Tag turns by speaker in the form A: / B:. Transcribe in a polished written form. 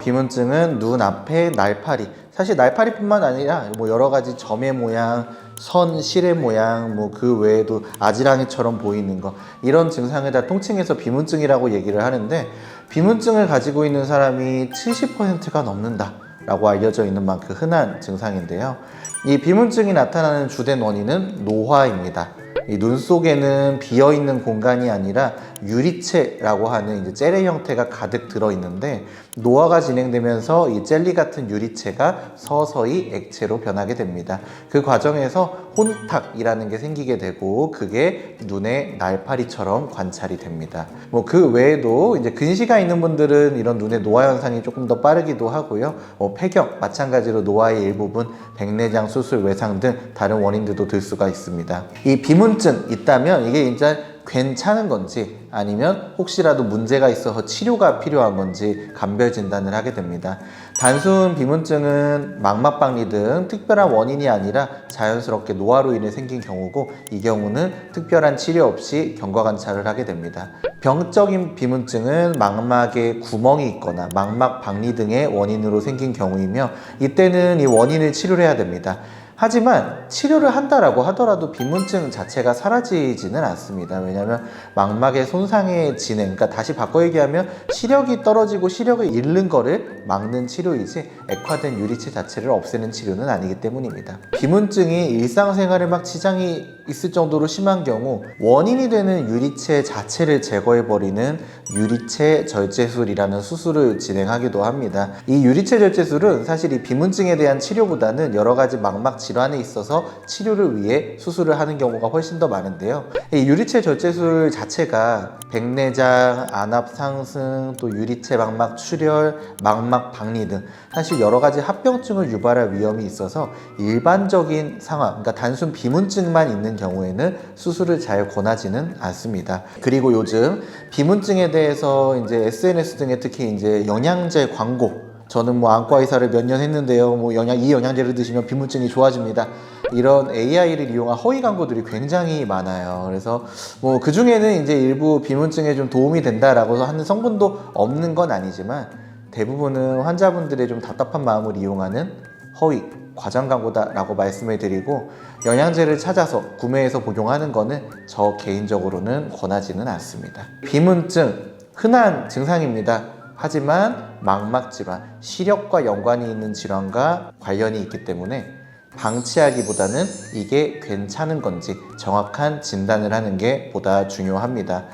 A: 비문증은 눈앞에 날파리, 사실 날파리뿐만 아니라 여러 가지 점의 모양, 선, 실의 모양, 그 외에도 아지랑이처럼 보이는 거, 이런 증상을 다 통칭해서 비문증이라고 얘기를 하는데, 비문증을 가지고 있는 사람이 70%가 넘는다 라고 알려져 있는 만큼 흔한 증상인데요. 이 비문증이 나타나는 주된 원인은 노화입니다. 이 눈 속에는 비어있는 공간이 아니라 유리체라고 하는 이제 젤리 형태가 가득 들어있는데, 노화가 진행되면서 이 젤리 같은 유리체가 서서히 액체로 변하게 됩니다. 그 과정에서 혼탁이라는 게 생기게 되고, 그게 눈에 날파리처럼 관찰이 됩니다. 그 외에도 이제 근시가 있는 분들은 이런 눈의 노화 현상이 조금 더 빠르기도 하고요. 폐경, 마찬가지로 노화의 일부분, 백내장 수술, 외상 등 다른 원인들도 들 수가 있습니다. 이 비문증 있다면 이게 이제 괜찮은 건지 아니면 혹시라도 문제가 있어서 치료가 필요한 건지 감별 진단을 하게 됩니다. 단순 비문증은 망막박리 등 특별한 원인이 아니라 자연스럽게 노화로 인해 생긴 경우고, 이 경우는 특별한 치료 없이 경과 관찰을 하게 됩니다. 병적인 비문증은 망막에 구멍이 있거나 망막박리 등의 원인으로 생긴 경우이며, 이때는 이 원인을 치료를 해야 됩니다. 하지만 치료를 한다라고 하더라도 비문증 자체가 사라지지는 않습니다. 왜냐하면 망막의 손상의 진행, 그러니까 다시 바꿔 얘기하면 시력이 떨어지고 시력을 잃는 거를 막는 치료이지 액화된 유리체 자체를 없애는 치료는 아니기 때문입니다. 비문증이 일상생활에 막 지장이 있을 정도로 심한 경우 원인이 되는 유리체 자체를 제거해버리는 유리체 절제술이라는 수술을 진행하기도 합니다. 이 유리체 절제술은 사실 이 비문증에 대한 치료보다는 여러 가지 망막 질환에 있어서 치료를 위해 수술을 하는 경우가 훨씬 더 많은데요. 이 유리체 절제술 자체가 백내장, 안압 상승, 또 유리체 망막 출혈, 망막 박리 등 사실 여러 가지 합병증을 유발할 위험이 있어서 일반적인 상황, 그러니까 단순 비문증만 있는 경우에는 수술을 잘 권하지는 않습니다. 그리고 요즘 비문증에 대해서 이제 SNS 등에 특히 이제 영양제 광고, 저는 안과 의사를 몇 년 했는데요. 이 영양제를 드시면 비문증이 좋아집니다. 이런 AI를 이용한 허위 광고들이 굉장히 많아요. 그래서 그 중에는 이제 일부 비문증에 좀 도움이 된다라고 하는 성분도 없는 건 아니지만, 대부분은 환자분들의 좀 답답한 마음을 이용하는 허위 과장 광고다라고 말씀을 드리고, 영양제를 찾아서 구매해서 복용하는 거는 저 개인적으로는 권하지는 않습니다. 비문증 흔한 증상입니다. 하지만 망막 질환, 시력과 연관이 있는 질환과 관련이 있기 때문에 방치하기보다는 이게 괜찮은 건지 정확한 진단을 하는 게 보다 중요합니다.